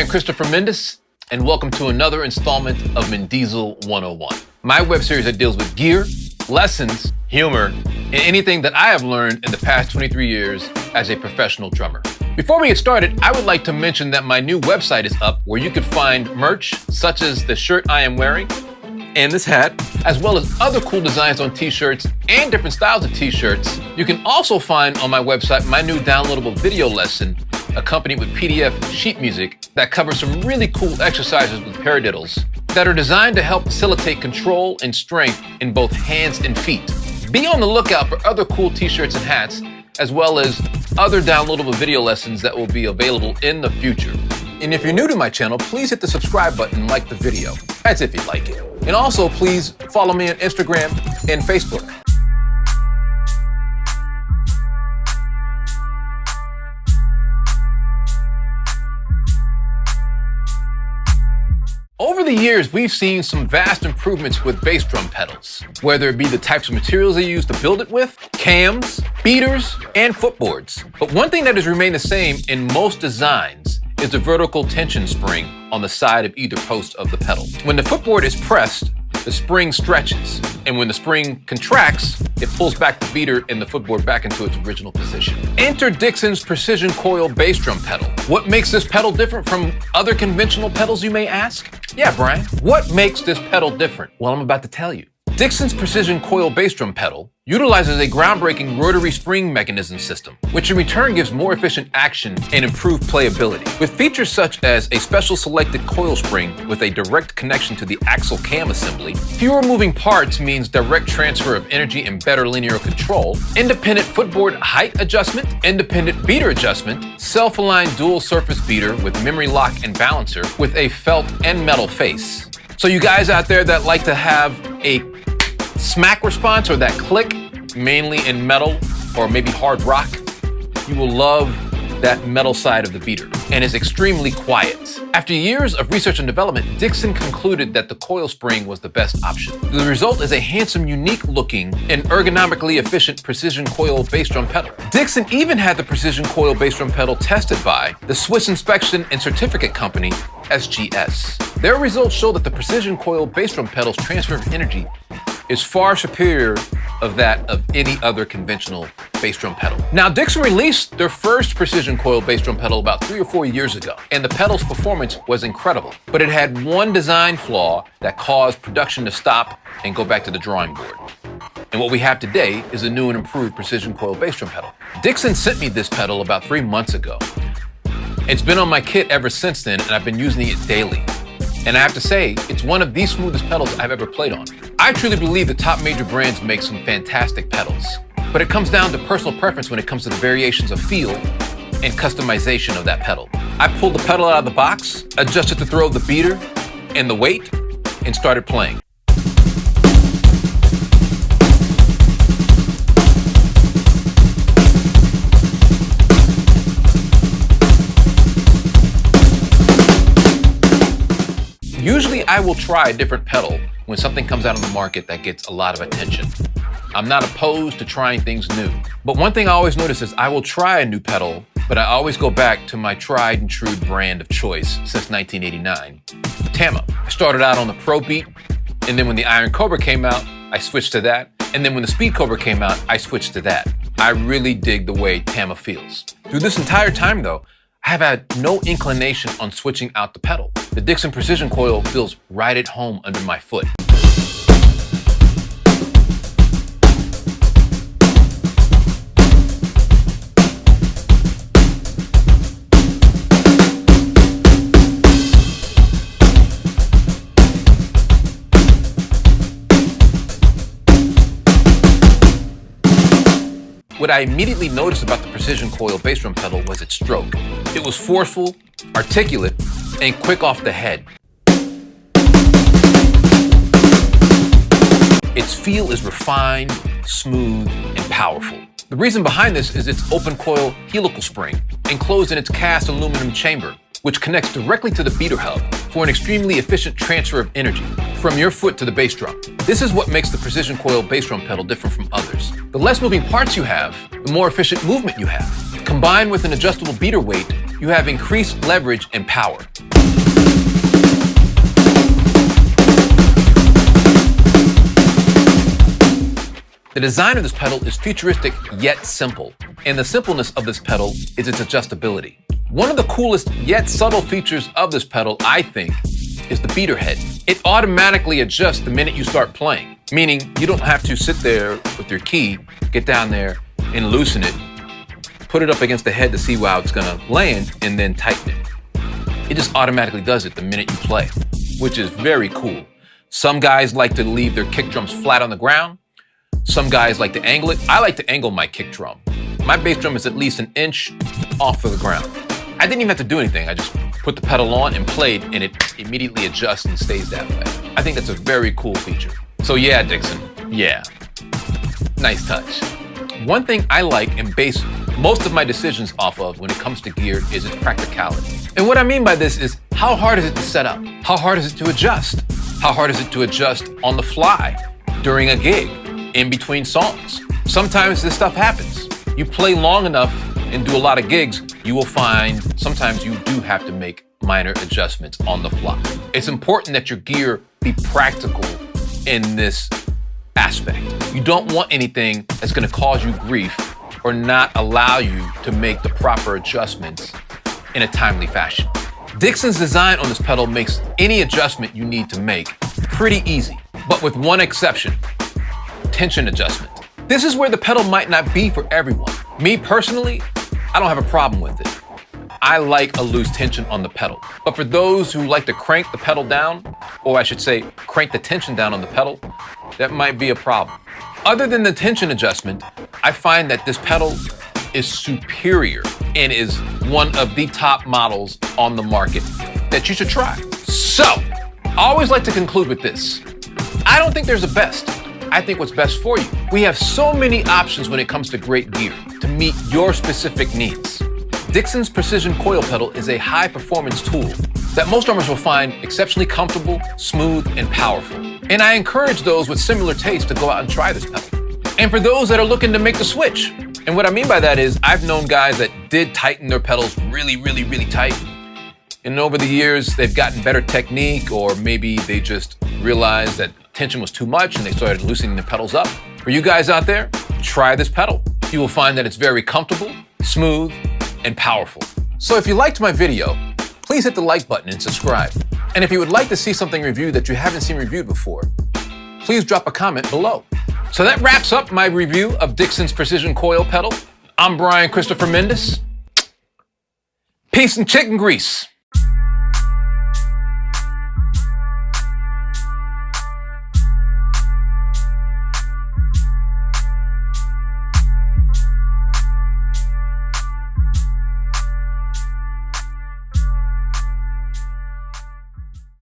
Christopher Mendes, and welcome to another installment of Mendiesel 101, my web series that deals with gear, lessons, humor, and anything that I have learned in the past 23 years as a professional drummer. Before we get started, I would like to mention that my new website is up where you can find merch such as the shirt I am wearing and this hat, as well as other cool designs on t-shirts and different styles of t-shirts. You can also find on my website my new downloadable video lesson accompanied with PDF sheet music that covers some really cool exercises with paradiddles that are designed to help facilitate control and strength in both hands and feet. Be on the lookout for other cool t-shirts and hats, as well as other downloadable video lessons that will be available in the future. And if you're new to my channel, please hit the subscribe button and like the video, as if you like it. And also, please follow me on Instagram and Facebook. Over the years, we've seen some vast improvements with bass drum pedals, whether it be the types of materials they use to build it with, cams, beaters, and footboards. But one thing that has remained the same in most designs is the vertical tension spring on the side of either post of the pedal. When the footboard is pressed, the spring stretches, and when the spring contracts, it pulls back the beater and the footboard back into its original position. Enter Dixon's Precision Coil bass drum pedal. What makes this pedal different from other conventional pedals, you may ask? Yeah, Brian, what makes this pedal different? Well, I'm about to tell you. Dixon's Precision Coil bass drum pedal utilizes a groundbreaking rotary spring mechanism system, which in return gives more efficient action and improved playability. With features such as a special selected coil spring with a direct connection to the axle cam assembly, fewer moving parts means direct transfer of energy and better linear control, independent footboard height adjustment, independent beater adjustment, self-aligned dual surface beater with memory lock and balancer with a felt and metal face. So you guys out there that like to have a smack response or that click, mainly in metal or maybe hard rock, you will love that metal side of the beater, and is extremely quiet. After years of research and development, Dixon concluded that the coil spring was the best option. The result is a handsome, unique looking, and ergonomically efficient precision coil bass drum pedal. Dixon even had the precision coil bass drum pedal tested by the Swiss inspection and certificate company, SGS. Their results show that the precision coil bass drum pedal's transfer of energy is far superior of that of any other conventional bass drum pedal. Now, Dixon released their first precision coil bass drum pedal about 3 or 4 years ago, and the pedal's performance was incredible. But it had one design flaw that caused production to stop and go back to the drawing board. And what we have today is a new and improved precision coil bass drum pedal. Dixon sent me this pedal about 3 months ago. It's been on my kit ever since then, and I've been using it daily. And I have to say, it's one of the smoothest pedals I've ever played on. I truly believe the top major brands make some fantastic pedals, but it comes down to personal preference when it comes to the variations of feel and customization of that pedal. I pulled the pedal out of the box, adjusted the throw of the beater and the weight, and started playing. Usually I will try a different pedal when something comes out on the market that gets a lot of attention. I'm not opposed to trying things new. But one thing I always notice is I will try a new pedal, but I always go back to my tried and true brand of choice since 1989, Tama. I started out on the Pro Beat, and then when the Iron Cobra came out, I switched to that. And then when the Speed Cobra came out, I switched to that. I really dig the way Tama feels. Through this entire time though, I have had no inclination on switching out the pedal. The Dixon Precision Coil feels right at home under my foot. What I immediately noticed about the Precision Coil bass drum pedal was its stroke. It was forceful, articulate, and quick off the head. Its feel is refined, smooth, and powerful. The reason behind this is its open-coil helical spring, enclosed in its cast aluminum chamber, which connects directly to the beater hub for an extremely efficient transfer of energy from your foot to the bass drum. This is what makes the Precision Coil bass drum pedal different from others. The less moving parts you have, the more efficient movement you have. Combined with an adjustable beater weight, you have increased leverage and power. The design of this pedal is futuristic yet simple, and the simpleness of this pedal is its adjustability. One of the coolest yet subtle features of this pedal, I think, is the beater head. It automatically adjusts the minute you start playing, meaning you don't have to sit there with your key, get down there and loosen it, put it up against the head to see how it's gonna land, and then tighten it. It just automatically does it the minute you play, which is very cool. Some guys like to leave their kick drums flat on the ground. Some guys like to angle it. I like to angle my kick drum. My bass drum is at least an inch off of the ground. I didn't even have to do anything. I just put the pedal on and played, and it immediately adjusts and stays that way. I think that's a very cool feature. So yeah, Dixon, yeah, nice touch. One thing I like and base most of my decisions off of when it comes to gear is its practicality. And what I mean by this is, how hard is it to set up? How hard is it to adjust? How hard is it to adjust on the fly during a gig, in between songs? Sometimes this stuff happens. You play long enough and do a lot of gigs, you will find sometimes you do have to make minor adjustments on the fly. It's important that your gear be practical in this aspect. You don't want anything that's gonna cause you grief or not allow you to make the proper adjustments in a timely fashion. Dixon's design on this pedal makes any adjustment you need to make pretty easy, but with one exception: tension adjustment. This is where the pedal might not be for everyone. Me personally, I don't have a problem with it. I like a loose tension on the pedal. But for those who like to crank the pedal down, or I should say, crank the tension down on the pedal, that might be a problem. Other than the tension adjustment, I find that this pedal is superior and is one of the top models on the market that you should try. So, I always like to conclude with this. I don't think there's a best. I think what's best for you. We have so many options when it comes to great gear to meet your specific needs. Dixon's Precision Coil Pedal is a high-performance tool that most drummers will find exceptionally comfortable, smooth, and powerful. And I encourage those with similar tastes to go out and try this pedal. And for those that are looking to make the switch, and what I mean by that is I've known guys that did tighten their pedals really, really, really tight. And over the years, they've gotten better technique, or maybe they just realized that tension was too much and they started loosening the pedals up. For you guys out there, try this pedal. You will find that it's very comfortable, smooth, and powerful. So if you liked my video, please hit the like button and subscribe. And if you would like to see something reviewed that you haven't seen reviewed before, please drop a comment below. So that wraps up my review of Dixon's Precision Coil Pedal. I'm Brian Christopher Mendes. Peace and chicken grease.